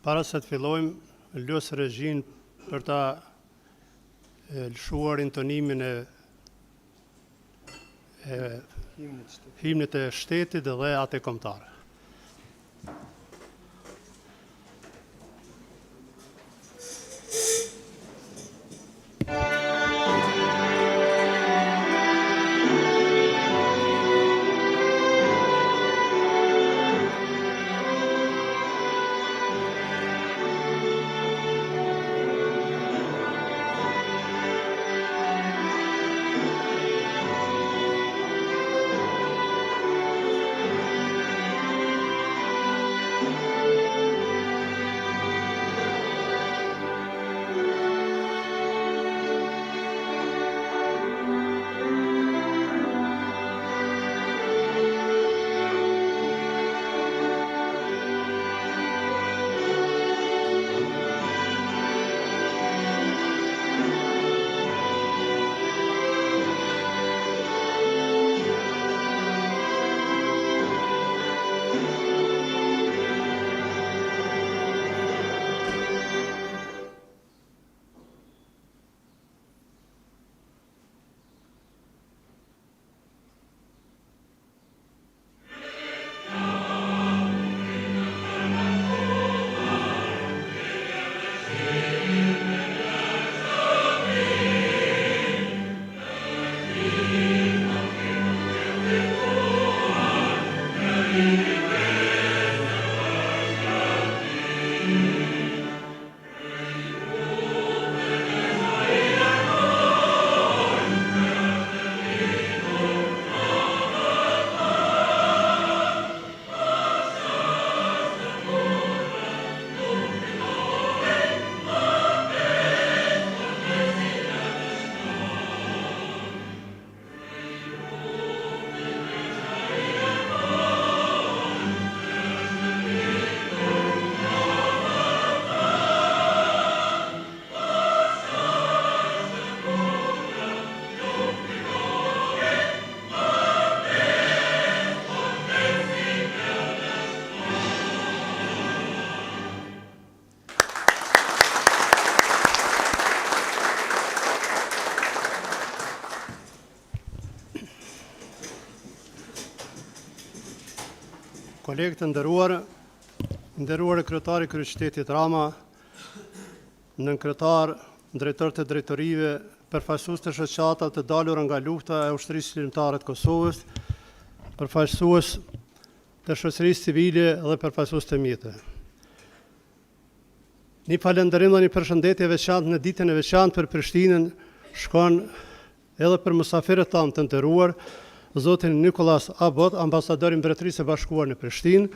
Para se të fillojmë, lutem regjin për ta lëshuar intonimin e himnit të shtetit dhe atë kombëtar. Kolegë të nderuar kryetari i kryeqytetit Rama, nënkryetar, drejtor të drejtorive, përfaqësues të shoqatave të dalura nga lufta e ushtrisë çlirimtare të Kosovës, përfaqësues të shoqërisë civile dhe përfaqësues të mjete. Një falënderim dhe një përshëndetje veçantë në ditën e veçantë për Prishtinën shkon edhe për mysafirët tanë të nderuar, Zotin Nikolas Abot, ambasadori i Mbretërisë së Bashkuar në Prishtinë,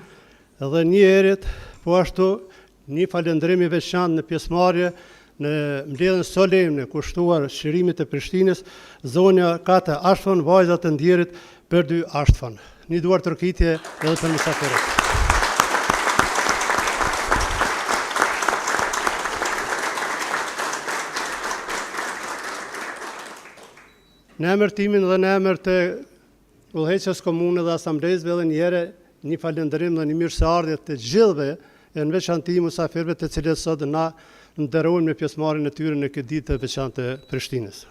dhe një herët, po ashtu një falënderim i veçantë në pjesëmarrje në mbledhjen solemne kushtuar Çlirimit të Prishtinës, zonja 4 Ashtfon, vajza të Ndjerit për 2 Ashtfon. Një duar tërkitje edhe për mysafirët. Në emër timin dhe në emër të udhëheqës komune dhe asamblezëve edhe një herë një falënderim dhe një mirëseardhje të gjithëve, e në veçanti mysafirëve të cilët sot na nderojnë me pjesëmarrjen e tyre në këtë ditë të veçantë të Prishtinës.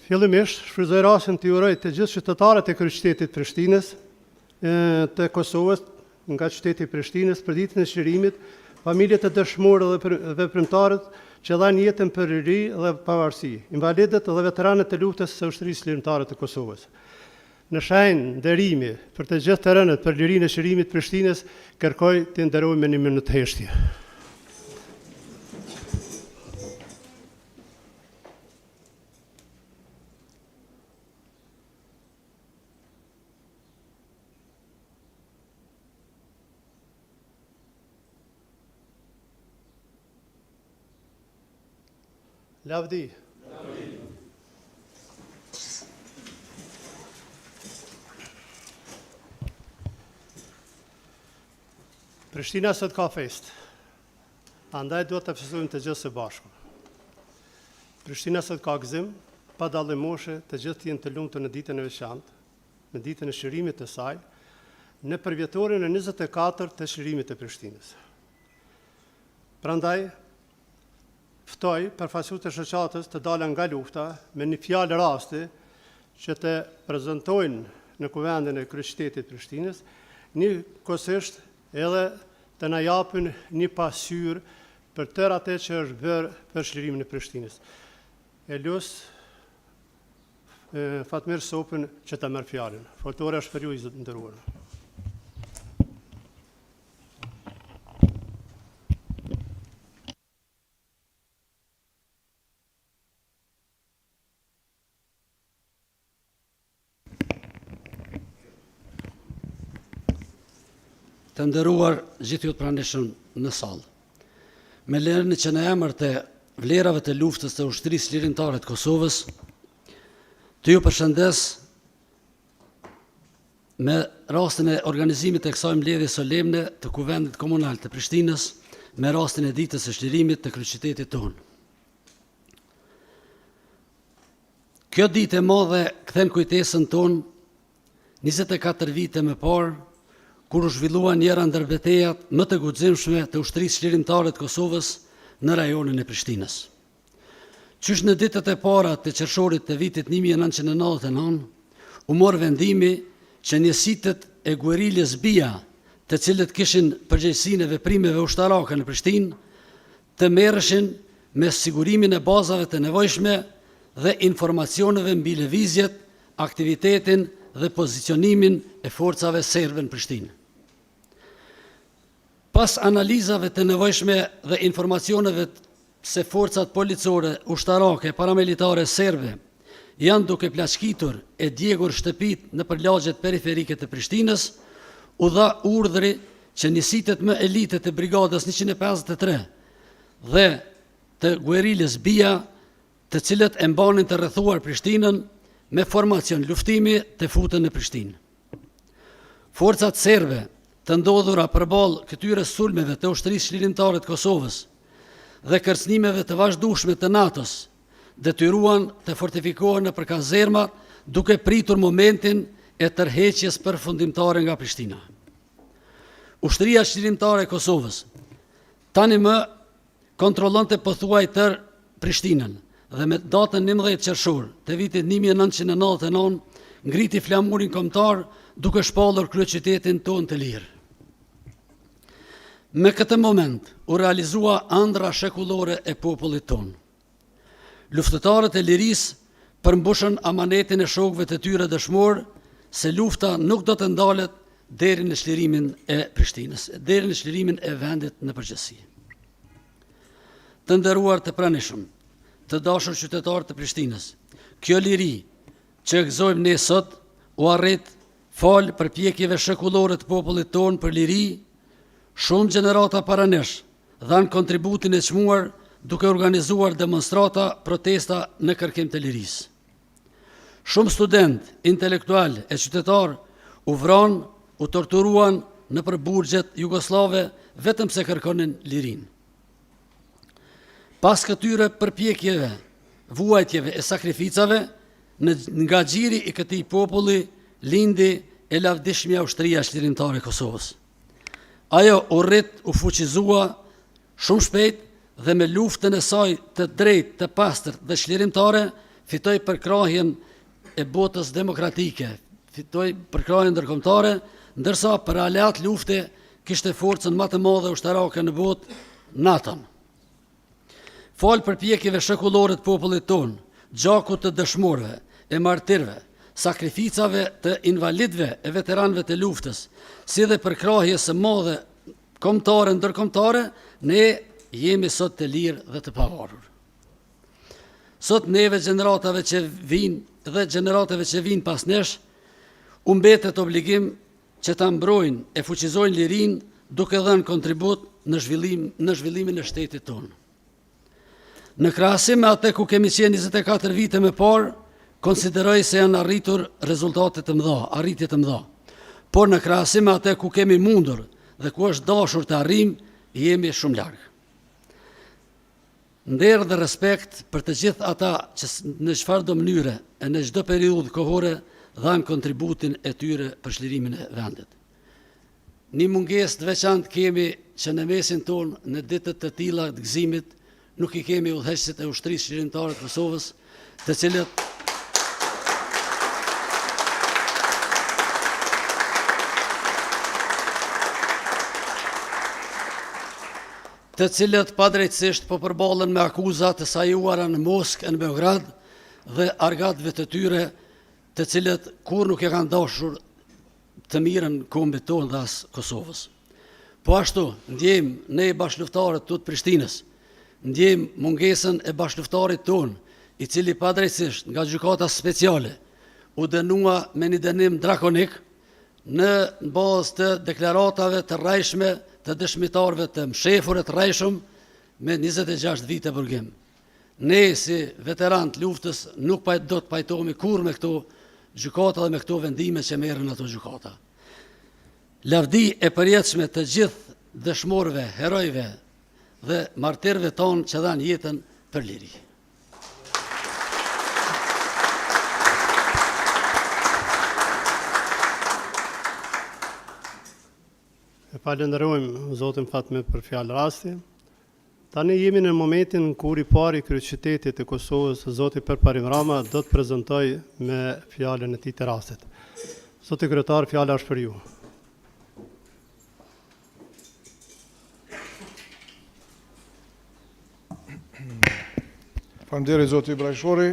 Fillimisht, shfrytëzoj rastin të uroj të gjithë qytetarët e kryeqytetit Prishtinës, të Kosovës, nga qyteti Prishtinës për ditën e Çlirimit, familjet e dëshmorë dhe veprimtarët që dhanë jetën për liri dhe pavarësi, invalidët dhe veteranët e luftës së ushtrisë çlirimtare të Kosovës. Në shenjë nderimi për të gjithë të rënët për lirinë e Çlirimit Prishtinës, kërkoj të nderoj me 1 minutë heshtje. Lavdi. Prishtina sot ka fest. Andaj duhet të festojmë të gjithë së bashku. Prishtina sot ka gëzim, pa dallim moshe, të gjithë jenë të lumtur në ditën e veçantë, në ditën e Çlirimit të saj, në përvjetorin e 24 të Çlirimit të Prishtinës. Prandaj, ftoj përfaqësues të shoqatës të dalën nga lufta me një fjalë rasti që të prezantojnë në kuvendin e kryeqytetit Prishtinës, njëkohësisht edhe të na japin një pasqyrë për tërë atë që është bërë për çlirimin e Prishtinës. E lutem Fatmir Sopën që ta merr fjalën. Foltore është për ju, i nderuar. Të nderuar gjithë ju të pranishëm në sallë. Me lejen që në emër të vlerave të luftës të ushtrisë lirimtare të Kosovës, të ju përshëndes me rastin e organizimit të kësaj mbledhje solemne të Kuvendit Komunal të Prishtinës, me rastin e ditës së çlirimit të kryeqytetit tonë. Kjo ditë e madhe kthen kujtesën tonë 24 vite më parë, kur u zhvillua njëra ndër betejat më të guximshme të ushtrisë çlirimtare të Kosovës në rajonin e Prishtinës. Qysh në ditët e para të qershorit të vitit 1999, u mor vendimi që njësitet e gueriljes BIA, të cilët kishin përgjegjësinë e veprimeve ushtarake në Prishtinë, të merreshin me sigurimin e bazave të nevojshme dhe informacioneve mbi lëvizjet, aktivitetin dhe pozicionimin e forcave serbe në Prishtinë. Pas analizave të nevojshme dhe informacioneve se forcat policore, ushtarake, paramilitare serbe janë duke plaçkitur e djegur shtëpit në përlagjet periferike të Prishtinës, u dha urdhri që njësitet më elite të brigadës 153 dhe të gueriljes BIA, të cilët e mbanin të rrethuar Prishtinën me formacion luftimi të futen në Prishtinë. Forcat serbe të ndodhura përballë këtyre sulmeve të ushtrisë çlirimtare të Kosovës dhe kërcënimeve të vazhdueshme të NATO-s, detyruan të fortifikohen në kazerma duke pritur momentin e tërheqjes përfundimtare nga Prishtina. Ushtria çlirimtare e Kosovës tani më kontrollonte pothuaj tër Prishtinën dhe me datën 11 qershor të vitit 1999 ngriti flamurin kombëtar duke shpallur kryeqytetin tonë të lirë. Me këtë moment u realizua ëndra shekullore e popullit tonë. Luftëtarët e lirisë përmbushën amanetin e shokëve të tyre dëshmor se lufta nuk do të ndalet deri në çlirimin e Prishtinës, deri në çlirimin e vendit në përgjithësi. Të nderuar të pranishëm, të dashur qytetarë të Prishtinës, kjo liri që gëzojmë ne sot u arrit fal përpjekjeve shekullore të popullit tonë për liri. Shumë gjenerata para nesh dhanë kontributin e çmuar duke organizuar demonstrata, protesta në kërkim të lirisë. Shumë student, intelektual e qytetar u vranë, u torturuan në burgjet jugoslave vetëm se kërkonin lirinë. Pas këtyre përpjekjeve, vuajtjeve e sakrificave, nga xhiri i këtij populli lindi e lavdishmja ushtria çlirimtare e Kosovës. Ajo u rrit, u fuqizua shumë shpejt dhe me luftën e saj të drejtë, të pastërt dhe çlirimtare fitoi përkrahjen e botës demokratike, fitoi përkrahjen ndërkombëtare, ndërsa për aleat lufte kishte forcën më të madhe ushtarake në botë, NATO-n. Fal përpjekjeve shekullore të popullit tonë, gjakut të dëshmorëve, e martirëve, sakrificave të invalidëve e veteranëve të luftës, si dhe përkrahjes së madhe kombëtare ndërkombëtare, ne jemi sot të lirë dhe të pavarur. Sot neve gjeneratave që vinë pas nesh, u mbetet obligim që ta mbrojnë e fuqizojnë lirinë duke dhënë kontribut në zhvillimin e shtetit tonë. Në krahasim me atë ku kemi qenë 24 vite më parë, konsideroj se janë arritur rezultate të mëdha, arritje të mëdha. Por në krahasim me atë ku kemi mundur dhe ku është dashur të arrijmë, jemi shumë larg. Nder dhe respekt për të gjithë ata që në çfarëdo mënyre e në çdo periudhë kohore dhanë kontributin e tyre për çlirimin e vendit. një mungesë të veçantë kemi që në mesin tonë në ditët të tilla të gëzimit nuk I kemi udhëheqësit e ushtrisë shqirimtare të Kosovës, të cilët padrejtësisht po përballen me akuza të sajuara në Moskë, në Beograd dhe argatëve të tyre, të cilët kur nuk e kanë dashur të mirën kombit tonë dhe as Kosovës. Po ashtu, ndjejmë ne bashkëluftarët të Prishtinës, ndjejmë mungesën e bashkëluftarit tonë, I cili padrejtësisht nga gjykata speciale u dënua me një dënim drakonik në bazë të deklaratave të rrajshme të dëshmitarëve të mshefur të rrajshëm me 26 vite burgim. Ne si veteran të luftës nuk do të pajtohemi kur me këto gjykata dhe me këto vendime që merren ato gjykata. Lavdi e përjetshme të gjithë dëshmorëve, herojve dhe martirëve tonë që dhanë jetën për liri. E falenderojmë Zotin Fatme për fjalë rasti. Tani jemi në momentin kur I pari kryeqytetit të Kosovës, Zoti Perparim Rama, do të prezantoj me fjalën e tij të rastit. Zoti kryetar, fjala është për ju. Faleminderit Zoti Brajshori.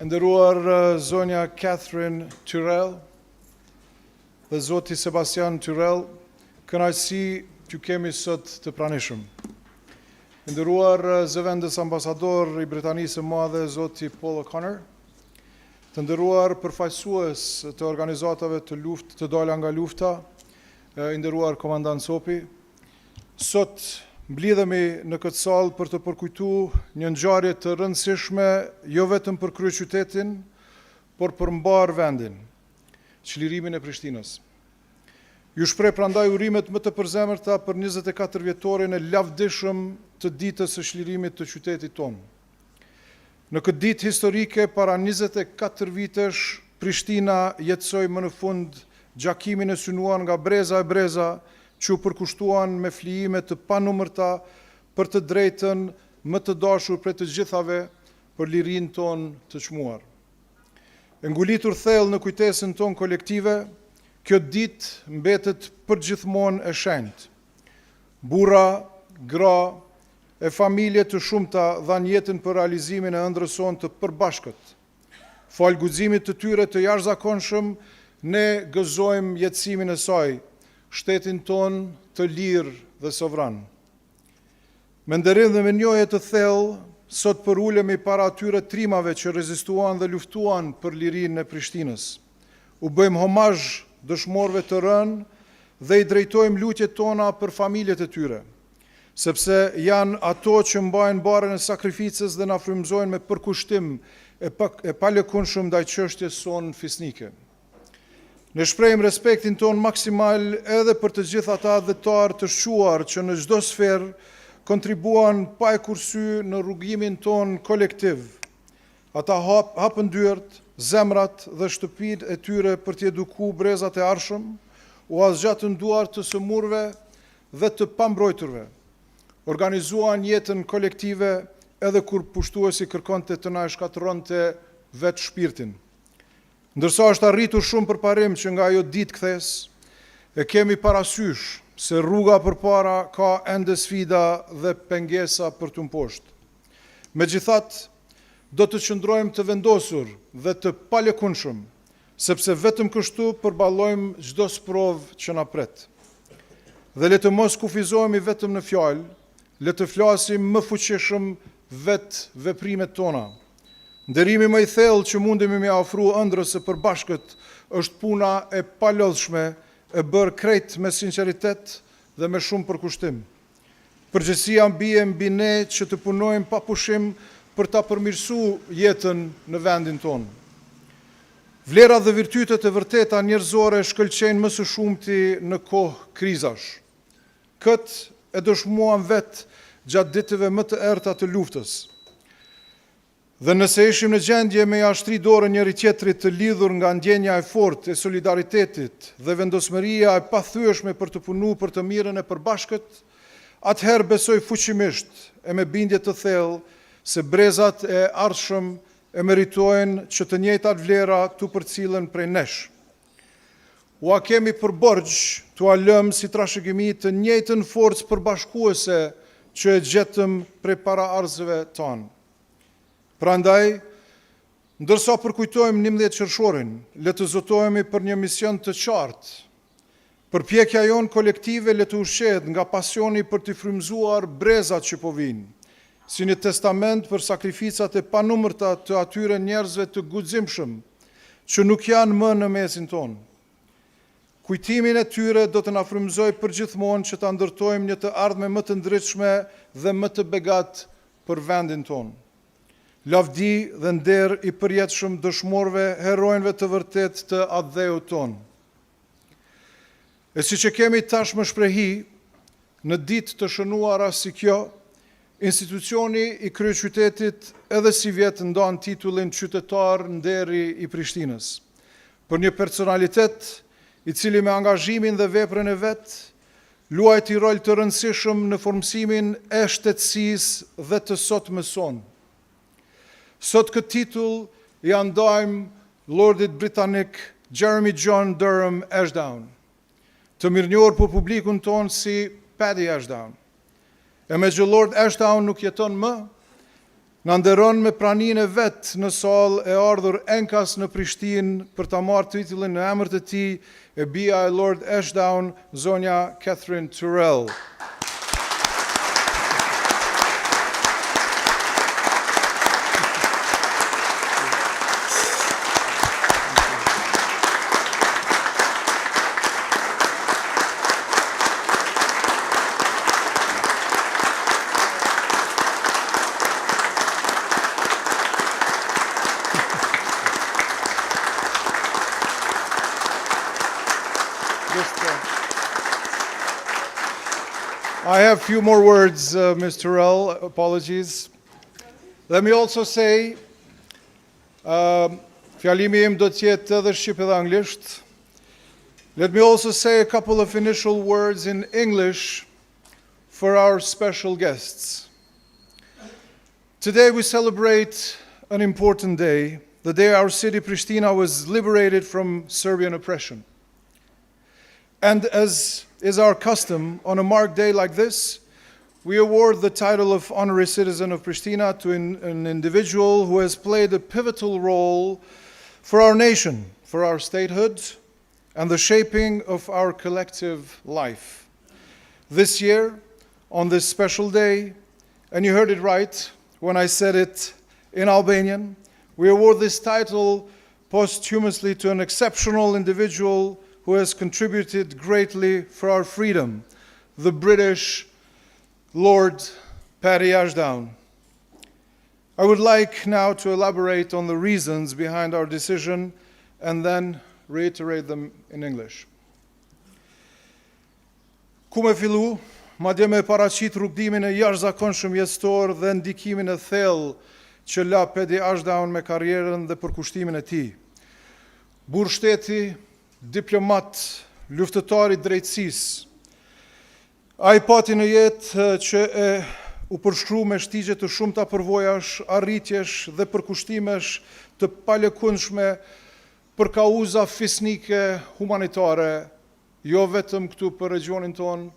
Nderuar zonja Catherine Tyrell dhe Zoti Sebastian Tyrell, kënaqësi që kemi sot të pranishëm. Nderuar zëvendës ambasador I Britanisë së Madhe, Zoti Paul O'Connor, të nderuar përfaqësues të organizatave të luftë të dala nga lufta, nderuar komandant Sopi, sot mblidhemi në këtë sallë për të përkujtuar një ngjarje të rëndësishme jo vetëm për kryeqytetin, por për mbar vendin, çlirimin e Prishtinës. Ju shpreh prandaj urimet më të përzemërta për 24 vjetorin e lavdishëm të ditës së çlirimit të qytetit tonë. Në këtë ditë historike para 24 vitesh, Prishtina jetësoi më në fund gjakimin e synuar nga breza e breza që u përkushtuan me flijime të panumërta për të drejtën më të dashur prej të gjithave për lirinë tonë të çmuar. E ngulitur thellë në kujtesën tonë kolektive, kjo ditë mbetet përgjithmonë e shenjtë. Burra, gra e familje të shumta dhanë jetën për realizimin e ëndrrës sonë të përbashkët. Fal guximit të tyre të jashtëzakonshëm, ne gëzojmë jetësimin e saj, shtetin ton të lirë dhe sovran. Me nderim dhe me njohje të thellë, sot përulemi para atyre trimave që rezistuan dhe luftuan për lirinë e Prishtinës. U bëjmë homazh dëshmorëve të rënë dhe I drejtojmë lutjet tona për familjet e tyre, sepse janë ato që mbajnë barën e sakrificës dhe na frymëzojnë me përkushtim e palëkundshëm ndaj çështjes sonë fisnike. Ne shprehim respektin ton maksimal edhe për të gjithë ata adhëtar të shquar që në çdo sferë kontribuan pa e kursy në rrugimin ton kolektiv. Ata hapën dyert, zemrat dhe shtëpitë e tyre për t'i edukuar brezat e arshëm, u azgjatën duart të sëmurve dhe të pambrojturve. Organizuan jetën kolektive edhe kur pushtuesi kërkonte të na shkatërronte vetë shpirtin. Ndërsa është arritur shumë përparim që nga ajo ditë kthes, e kemi parasysh se rruga përpara ka ende sfida dhe pengesa për t'u mposhtë. Megjithatë, do të qëndrojmë të vendosur dhe të palëkundshëm, sepse vetëm kështu përballojmë çdo sprovë që na pret. Dhe le të mos kufizohemi vetëm në fjalë, le të flasim më fuqishëm vetë veprimet tona. Nderimi më I thellë që mundemi me ofru ëndrrës së përbashkët është puna e palodhshme e bërë krejt me sinqeritet dhe me shumë përkushtim. Përgjegjësia bie mbi ne që të punojmë pa pushim për ta përmirësuar jetën në vendin tonë. Vlerat dhe virtytet e vërteta njerëzore shkëlqejnë më së shumti në kohë krizash. Këtë e dëshmuam vetë gjatë ditëve më të errta të luftës. Dhe nëse ishim në gjendje me ja shtri dorën njëri tjetrit të lidhur nga ndjenja e fortë e solidaritetit dhe vendosmëria e pathyeshme për të punuar për të mirën e përbashkët, atëherë besoj fuqimisht e me bindje të thellë se brezat e ardhshëm e meritojnë që të njëjtat vlera tu përcillen prej nesh. Ua kemi për borxh t'u lëmë si trashëgimi të njëjtën forcë përbashkuese që e gjetëm prej paraarsëve tanë. Prandaj, ndërsa përkujtojmë 11 qershorin, le të zotohemi për një mision të qartë. Përpjekja jonë kolektive le të ushqehet nga pasioni për të frymëzuar brezat që po vinë, si një testament për sakrificat e panumërta të atyre njerëzve të guximshëm që nuk janë më në mesin tonë. Kujtimin e tyre do të na frymëzojë përgjithmonë që ta ndërtojmë një të ardhme më të ndritshme dhe më të begat për vendin tonë. Lavdi dhe nder i përjetshëm dëshmorëve, heronjve të vërtet të atdheut tonë. E si që kemi tashmë shprehi, në ditë të shënuara si kjo, institucioni i kryeqytetit edhe si vjetë ndan titullin qytetar nderi i Prishtinës, për një personalitet i cili me angazhimin dhe veprën e vetë, luajti rol të rëndësishëm në formësimin e shtetësisë dhe të sot mëson. Sot këtë titull i andajmë Lordit Britanik Jeremy John Durham Ashdown, të mirënjohur për publikun tonë si Paddy Ashdown. E me që Lord Ashdown nuk jeton më, në nderon me praninë e vetë në sallë e ardhur enkas në Prishtinë për ta marrë titullin në emër të tij e bia e Lord Ashdown, zonja Catherine Tyrrell. I have a few more words, Ms. Tyrrell, apologies. Let me also say, fjalimi im do të jetë edhe shqip edhe anglisht. Let me also say a couple of initial words in English for our special guests. Today we celebrate an important day, the day our city Pristina was liberated from Serbian oppression. And as is our custom, on a marked day like this, we award the title of Honorary Citizen of Pristina to an individual who has played a pivotal role for our nation, for our statehood, and the shaping of our collective life. This year, on this special day, and you heard it right when I said it in Albanian, we award this title posthumously to an exceptional individual who has contributed greatly for our freedom, the British Lord Paddy Ashdown. I would like now to elaborate on the reasons behind our decision and then reiterate them in English. Ku me fillu, madje me paraqit rrugtimin e jashtëzakonshëm jetësor dhe ndikimin e thellë që la Paddy Ashdown me karrierën dhe përkushtimin e tij. Burr shteti, diplomat, luftëtar i drejtësisë. Ai pati në jetë që u përshkru me shtigje të shumta përvojash, arritjesh dhe përkushtimesh të palëkundshme për kauza fisnike humanitare, jo vetëm këtu për regionin ton,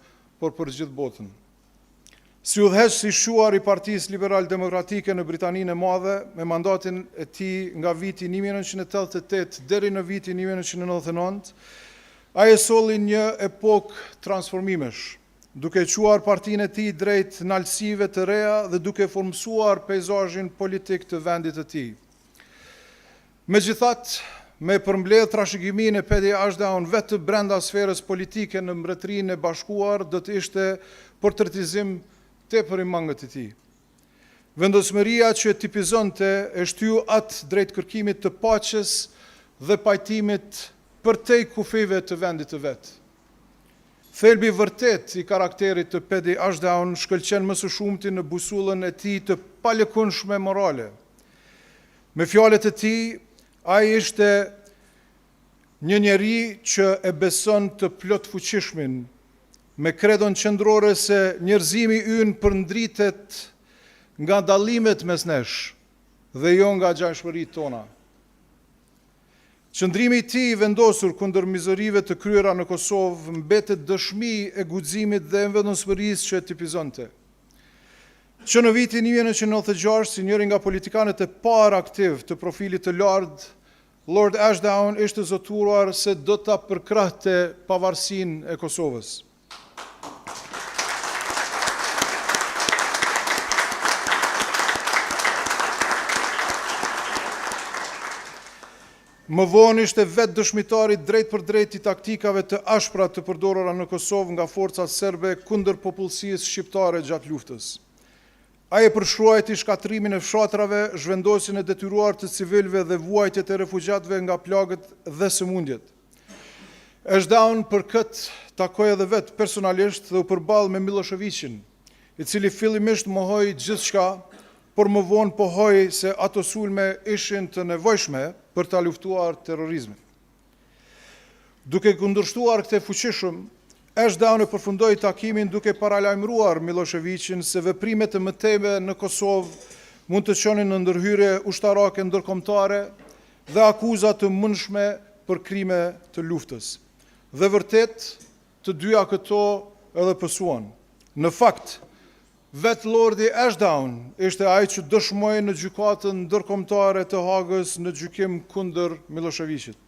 por për gjithë botën. Si udhëheqës i shuar i Partisë Liberal-Demokratike në Britaninë e Madhe, me mandatin e tij nga viti 1988 deri në vitin 1999, ai e solli një epokë transformimesh, duke quar partinë e tij drejt nalësive të reja dhe duke formësuar peizazhin politik të vendit të tij. Megjithatë, me përmbledh trashëgiminë e Paddy Ashdown vetë brenda sferës politike në Mbretërinë e Bashkuar, do të ishte portretizim tepër i mangët të tij. Vendosmëria që tipizonte e shtyu atë drejt kërkimit të paqes dhe pajtimit përtej kufive të vendit të vet. Thelbi vërtet i karakterit të Paddy Ashdown shkëlqen më së shumti në busullën e tij të palëkundshme morale. Me fjalët e tij, ai ishte një njeri që e beson të plot fuqishmin, me kredon qendrore se njerëzimi ynë përndritet nga dallimet mes nesh dhe jo nga gjashmëritë tona. Qëndrimi i tij i vendosur kundër mizorive të kryera në Kosovë mbetet dëshmi e guximit dhe vendosmërisë që e tipizonte. Që në vitin 1996, si njëri nga politikanët e parë aktiv të profilit të lartë, Lord Ashdown ishte zotuar se do ta përkrahte pavarësinë e Kosovës. Më vonë ishte vetë dëshmitari drejt për drejt i taktikave të ashpra të përdorura në Kosovë nga forcat serbe kundër popullsisë shqiptare gjatë luftës. Ai e përshkruajti shkatrimin e fshatrave, zhvendosjen e detyruar të civilëve dhe vuajtjet e refugjatëve nga plagët dhe sëmundjet. Ashdown për këtë takoi edhe vetë personalisht dhe u përball me Miloševićin, i cili fillimisht mohoi gjithçka, por më vonë pohoi se ato sulme ishin të nevojshme për ta luftuar terrorizmin. Duke kundërshtuar këtë fuqishëm, Ashdown e përfundoi takimin duke paralajmëruar Miloševićin se veprimet e mëtejme në Kosovë mund të çonin në ndërhyrje ushtarake ndërkombëtare dhe akuza të mundshme për krime të luftës. Dhe vërtet, të dyja këto edhe pësuan. Në fakt, vetë Lordi Ashdown ishte ai që dëshmoi në gjykatën ndërkombëtare të Hagës në gjykim kundër Miloševićit.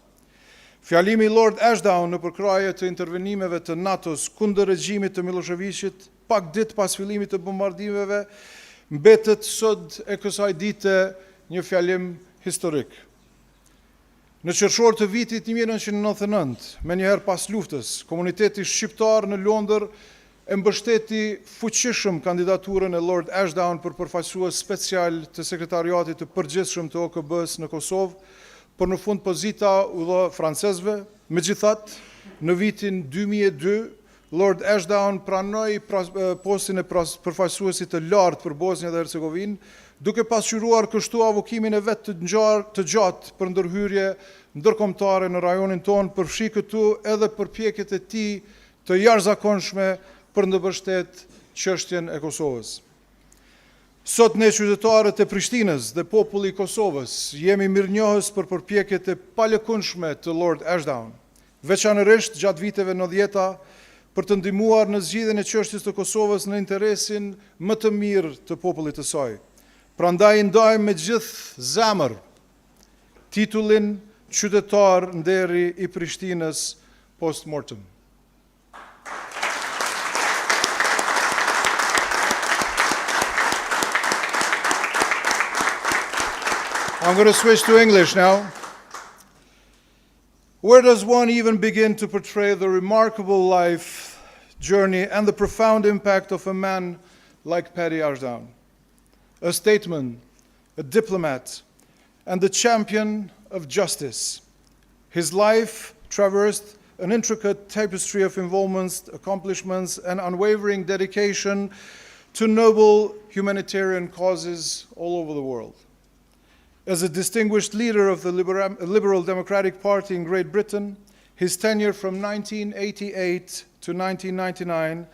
Fjalimi i Lord Ashdown në përkraje të intervenimeve të NATO-s kundër regjimit të Miloševićit, pak ditë pas fillimit të bombardimeve, mbetet sot e kësaj dite një fjalim historik. Në qershor të vitit 1999, menjëherë pas luftës, komuniteti shqiptar në Londër e mbështeti fuqishëm kandidaturën e Lord Ashdown për përfaqësues special të sekretariatit të përgjithshëm të OKB-s në Kosovë, por në fund pozita u dha francezëve. Megjithatë, në vitin 2002, Lord Ashdown pranoi postin e përfaqësuesit të lartë për Bosnjë dhe Hercegovinë, duke pasqyruar kështu avokimin e vet të gjatë për ndërhyrje ndërkombëtare në rajonin tonë, përfshi këtu edhe përpjekjet e tij të jashtëzakonshme për të mbështetur çështjen e Kosovës. Sot ne qytetarët e Prishtinës dhe populli i Kosovës jemi mirënjohës për përpjekjet e palëkundshme të Lord Ashdown, veçanërisht gjatë viteve 90-ta, për të ndihmuar në zgjidhjen e çështjes të Kosovës në interesin më të mirë të popullit të saj. Prandaj ndajmë me gjithë zemër titullin qytetar nderi i Prishtinës post mortem. I'm going to switch to English now. Where does one even begin to portray the remarkable life journey and the profound impact of a man like Paddy Ashdown? A statesman, a diplomat, and the champion of justice. His life traversed an intricate tapestry of involvements, accomplishments, and unwavering dedication to noble humanitarian causes all over the world. As a distinguished leader of the Liberal Democratic Party in Great Britain, his tenure from 1988 to 1999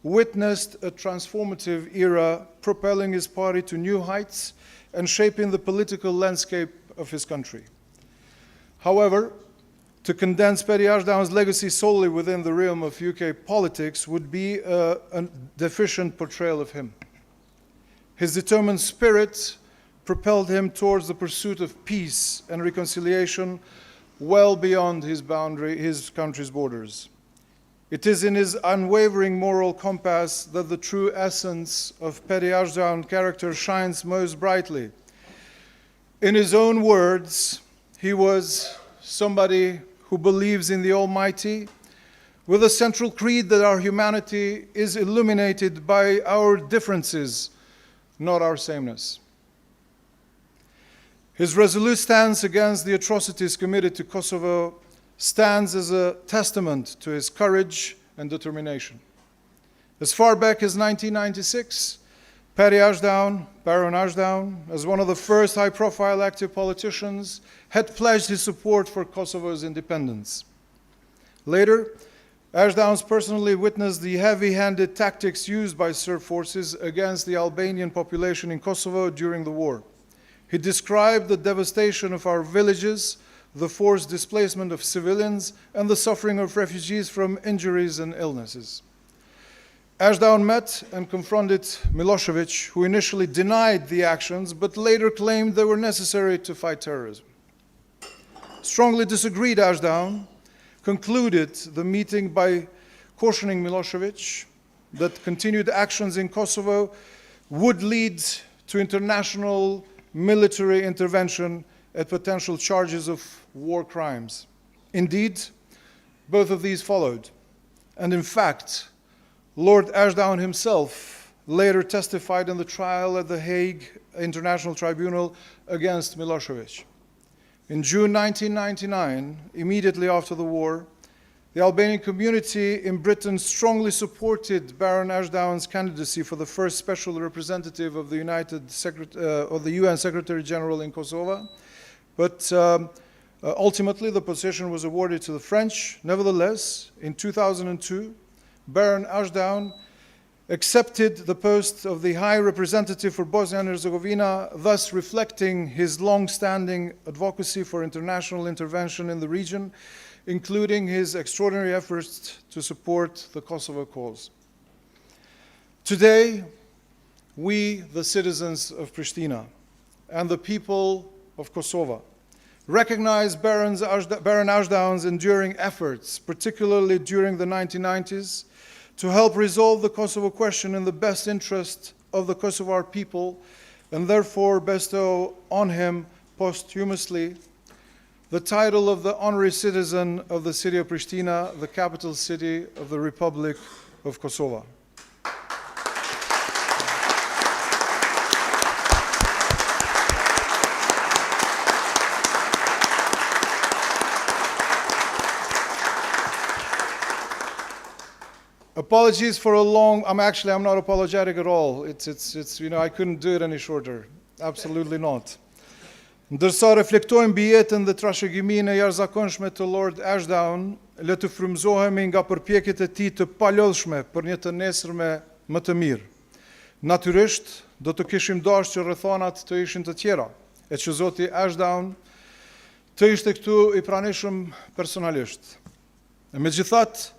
witnessed a transformative era, propelling his party to new heights and shaping the political landscape of his country. However, to condense Paddy Ashdown's legacy solely within the realm of UK politics would be a deficient portrayal of him. His determined spirit propelled him towards the pursuit of peace and reconciliation well beyond his country's borders. It is in his unwavering moral compass that the true essence of Paddy Ashdown's character shines most brightly. In his own words, he was somebody who believes in the Almighty, with a central creed that our humanity is illuminated by our differences, not our sameness. His resolute stance against the atrocities committed to Kosovo stands as a testament to his courage and determination. As far back as 1996, Perry Ashdown, Baron Ashdown, as one of the first high-profile active politicians, had pledged his support for Kosovo's independence. Later, Ashdowns personally witnessed the heavy-handed tactics used by Serb forces against the Albanian population in Kosovo during the war. He described the devastation of our villages, the forced displacement of civilians, and the suffering of refugees from injuries and illnesses. Ashdown met and confronted Milosevic, who initially denied the actions, but later claimed they were necessary to fight terrorism. Strongly disagreed, Ashdown concluded the meeting by cautioning Milosevic that continued actions in Kosovo would lead to international military intervention and potential charges of war crimes. Indeed, both of these followed. And in fact, Lord Ashdown himself later testified in the trial at the Hague International Tribunal against Milosevic. In June 1999, immediately after the war, the Albanian community in Britain strongly supported Baron Ashdown's candidacy for the first special representative of the UN Secretary General in Kosovo, but ultimately the position was awarded to the French. Nevertheless, in 2002, Baron Ashdown accepted the post of the High Representative for Bosnia and Herzegovina, thus reflecting his long-standing advocacy for international intervention in the region, including his extraordinary efforts to support the Kosovo cause. Today, we, the citizens of Pristina, and the people of Kosovo, recognize Baron Ashdown's enduring efforts, particularly during the 1990s, to help resolve the Kosovo question in the best interest of the Kosovar people, and therefore bestow on him posthumously the title of the honorary citizen of the city of Pristina, the capital city of the Republic of Kosovo. Apologies for a long, I'm not apologetic at all. It's I couldn't do it any shorter. Absolutely not. Ndërsa reflektojmë mbi jetën dhe trashëgiminë e jashtëzakonshme të Lord Ashdown, le të frymëzohemi nga përpjekjet e tij të palodhshme për një të nesërme më të mirë. Natyrisht, do të kishim dashur që rrethonat të ishin të tjera, e që Zoti Ashdown të ishte këtu i pranishëm personalisht. Megjithatë,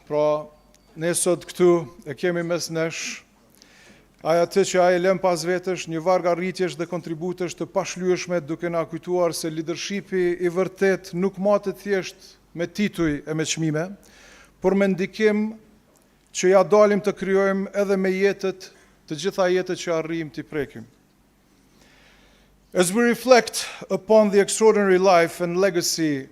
pra, ne sot këtu e kemi mes nesh atë që ai lëm pas vetësh një varg arritjesh dhe kontributesh të pashlyeshme, duke na kujtuar se leadershipi i vërtet nuk matet thjesht me tituj e me çmime, por me ndikim që ja dalim të krijojmë edhe me jetët, të gjitha jetët që arrijmë t'i prekim. As we reflect upon the extraordinary life and legacy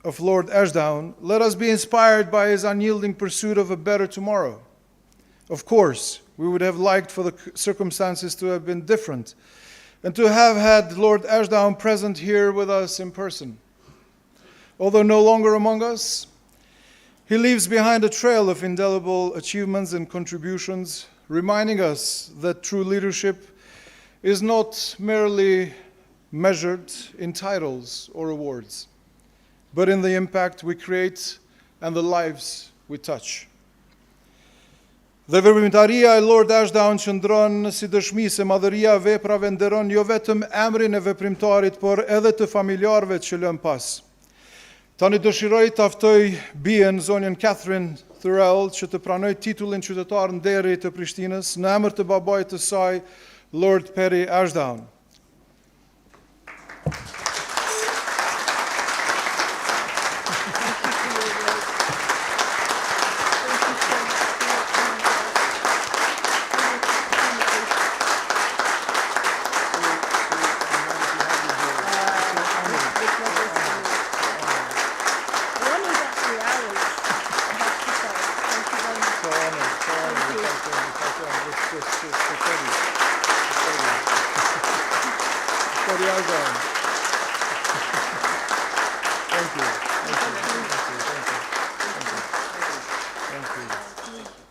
of Lord Ashdown, let us be inspired by his unyielding pursuit of a better tomorrow. Of course, we would have liked for the circumstances to have been different and to have had Lord Ashdown present here with us in person. Although no longer among us, he leaves behind a trail of indelible achievements and contributions, reminding us that true leadership is not merely measured in titles or awards, but in the impact we create and the lives we touch. Dhe veprimtaria e Lord Ashdown qëndron si dëshmi se madhëria e veprave nderon jo vetëm emrin e veprimtarit, por edhe të familjarëve që lëm pas. Tani dëshiroj të ftoj bien zonjën Catherine Thurell që të pranoj titullin qytetar nderi të Prishtinës në emër të babait të saj, Lord Perry Ashdown.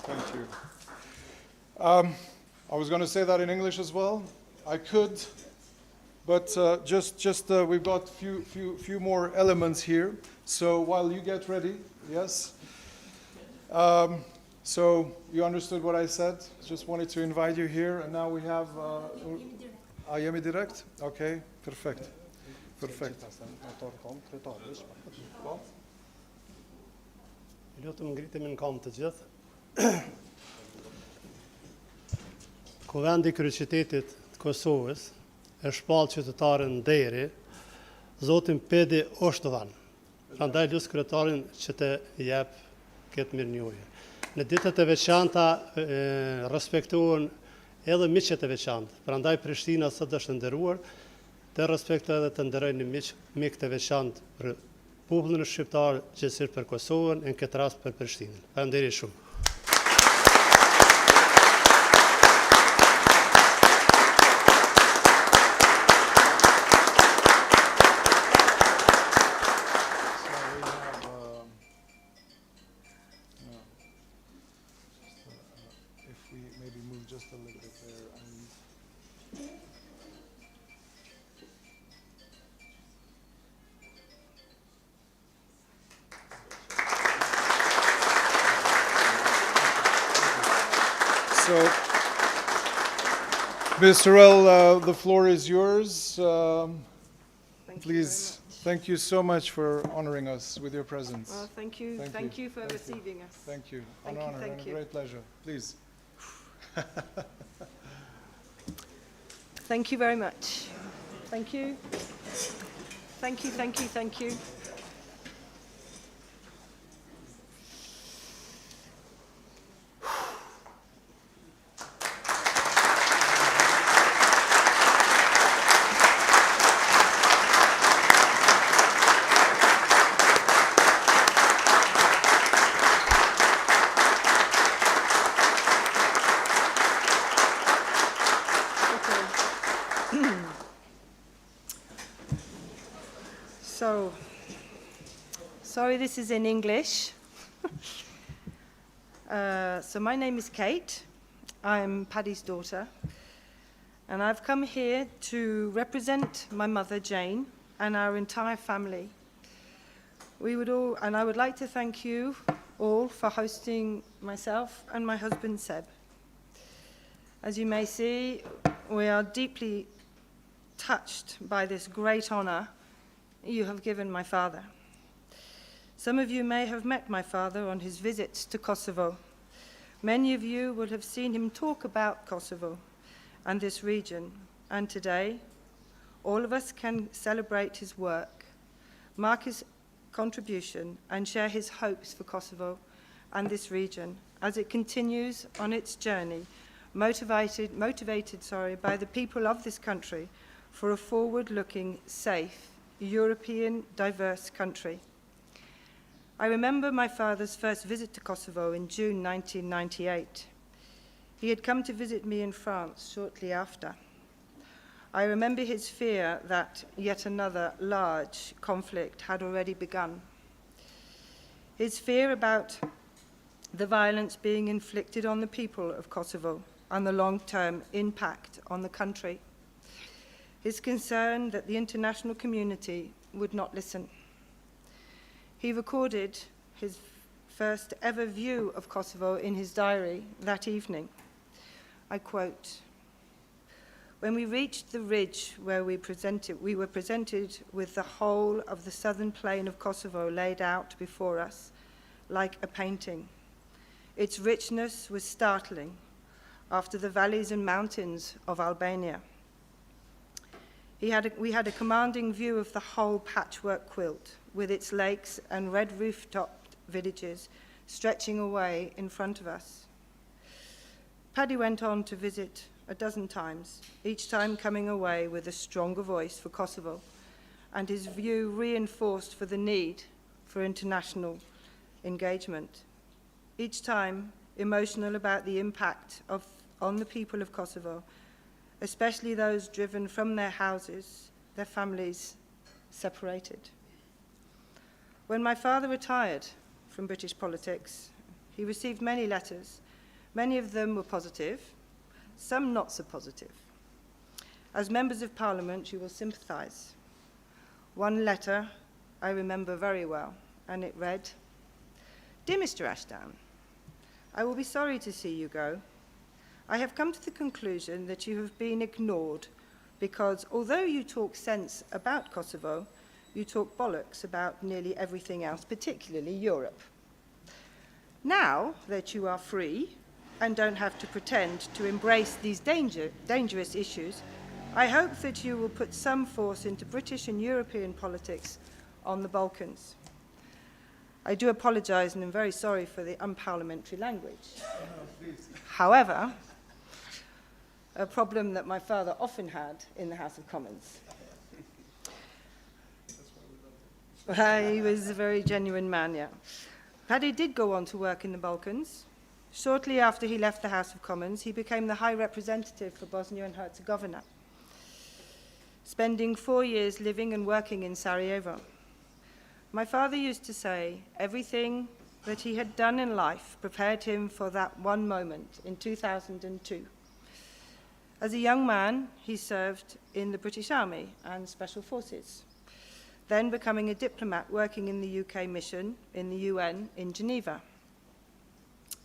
Thank you. I was going to say that in English as well. I could, but we've got few more elements here. So while you get ready, yes. So you understood what I said. Just wanted to invite you here, and now we have. Jemi direct? Okay, perfect. Perfect. Lutëm ngritemi në kam të gjithë. Kuvendi kryeqytetit të Kosovës e shpall qytetaren Nderi, Zotin Pedi Oshtovan. Prandaj lus kryetarin që të jep këtë mirënjohje. Në ditët e veçanta respektohen edhe miqet e veçantë. Prandaj Prishtina sot është nderuar të respektojë edhe të nderojnë miq të veçantë për popullin shqiptar, gjithsesi për Kosovën, në këtë rast për Prishtinën. Faleminderit shumë. So, Ms. Terrell, the floor is yours. Please, thank you so much for honoring us with your presence. Well, thank you. Thank you for receiving us. Thank you. Thank An you, honor thank and you. a great pleasure. Please. Thank you very much. Thank you. Thank you, thank you, thank you. So, sorry, this is in English. So my name is Kate. I'm Paddy's daughter. And I've come here to represent my mother, Jane, and our entire family. And I would like to thank you all for hosting myself and my husband, Seb. As you may see, we are deeply touched by this great honor you have given my father. Some of you may have met my father on his visits to Kosovo. Many of you will have seen him talk about Kosovo and this region. And today, all of us can celebrate his work, mark his contribution, and share his hopes for Kosovo and this region as it continues on its journey, motivated by the people of this country for a forward-looking, safe, European, diverse country. I remember my father's first visit to Kosovo in June 1998. He had come to visit me in France shortly after. I remember his fear that yet another large conflict had already begun. His fear about the violence being inflicted on the people of Kosovo and the long-term impact on the country. His concern that the international community would not listen. He recorded his first ever view of Kosovo in his diary that evening. I quote, "When we reached the ridge where we were presented with the whole of the southern plain of Kosovo laid out before us like a painting. Its richness was startling after the valleys and mountains of Albania. We had a commanding view of the whole patchwork quilt with its lakes and red roof-topped villages stretching away in front of us." Paddy went on to visit a dozen times, each time coming away with a stronger voice for Kosovo, and his view reinforced for the need for international engagement. Each time emotional about the impact on the people of Kosovo, especially those driven from their houses, their families separated. When my father retired from British politics, he received many letters. Many of them were positive, some not so positive. As members of Parliament, you will sympathise. One letter I remember very well, and it read, "Dear Mr. Ashdown, I will be sorry to see you go. I have come to the conclusion that you have been ignored because although you talk sense about Kosovo, you talk bollocks about nearly everything else, particularly Europe. Now that you are free and don't have to pretend to embrace these dangerous issues, I hope that you will put some force into British and European politics on the Balkans." I do apologise and I'm very sorry for the unparliamentary language. However, a problem that my father often had in the House of Commons. He was a very genuine man, yeah. Paddy did go on to work in the Balkans. Shortly after he left the House of Commons, he became the High Representative for Bosnia and Herzegovina, spending 4 years living and working in Sarajevo. My father used to say everything that he had done in life prepared him for that one moment in 2002. As a young man, he served in the British Army and Special Forces, then becoming a diplomat working in the UK mission in the UN in Geneva,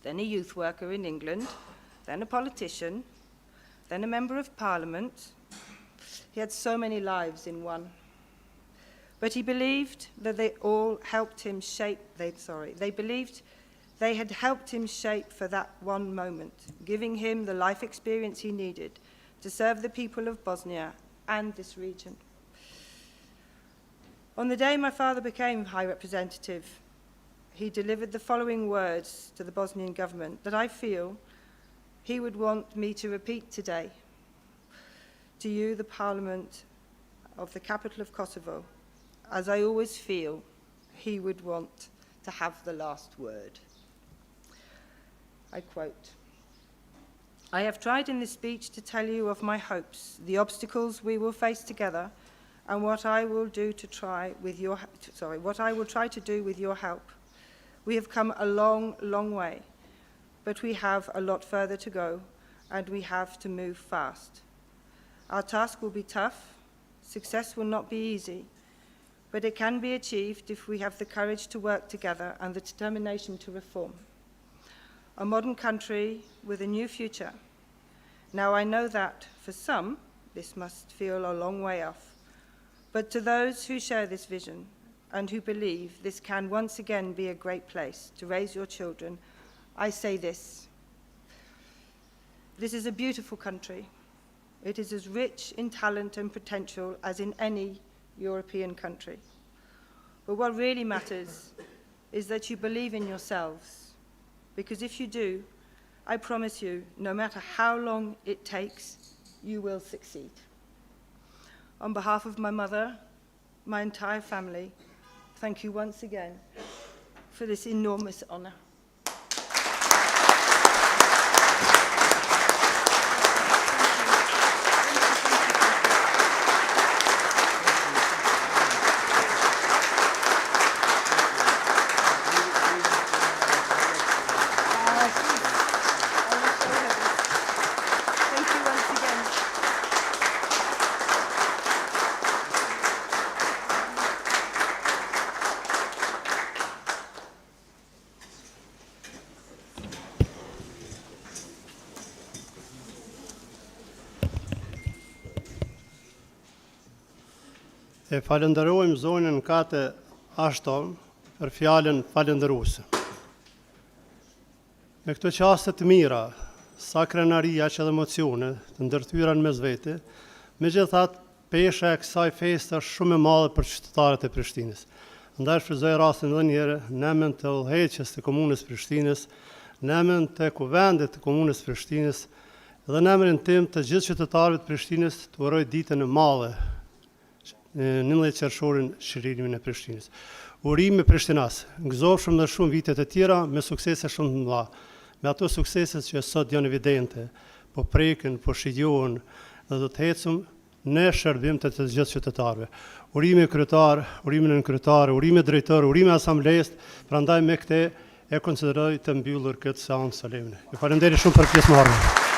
then a youth worker in England, then a politician, then a member of Parliament. He had so many lives in one. But he believed that they all helped him shape, they believed they had helped him shape for that one moment, giving him the life experience he needed to serve the people of Bosnia and this region. On the day my father became High Representative, he delivered the following words to the Bosnian government that I feel he would want me to repeat today. To you, the Parliament of the capital of Kosovo, as I always feel he would want to have the last word. I quote, "I have tried in this speech to tell you of my hopes, the obstacles we will face together, and what I will try to do with your help. We have come a long, long way, but we have a lot further to go, and we have to move fast. Our task will be tough, success will not be easy, but it can be achieved if we have the courage to work together and the determination to reform. A modern country with a new future. Now I know that, for some, this must feel a long way off, but to those who share this vision and who believe this can once again be a great place to raise your children, I say this. This is a beautiful country. It is as rich in talent and potential as in any European country. But what really matters is that you believe in yourselves, because if you do, I promise you, no matter how long it takes, you will succeed. On behalf of my mother, my entire family, thank you once again for this enormous honor." E falenderojmë zonën Kate Ashton për fjalën falenderuese. Me këto qaste të mira, sa krenaria që dhe emocione të ndërthyra në mes vete, megjithatë pesha e kësaj feste është shumë e madhe për qytetarët e Prishtinës. Ndaj shfrytëzoj rastin edhe një herë në emër të udhëheqjes të komunës Prishtinës, në emër të kuvendit të komunës Prishtinës dhe në emrin tim të gjithë qytetarëve të Prishtinës të uroj ditën e madhe 19 qershorin Çlirimin e Prishtinës. Urime Prishtinas, gëzofshëm dhe shumë vitet e tjera me suksese shumë të mëdha. Me ato sukseset që sot janë evidente, po prekin, po shijohen dhe do të ecëm në shërbim të gjithë qytetarëve. Urime kryetar, urime nën kryetar, urime drejtor, urime asamblesë, prandaj me këtë e konsideroj të mbyllur këtë seancë solemne. Ju falenderoj shumë për pjesëmarrjen.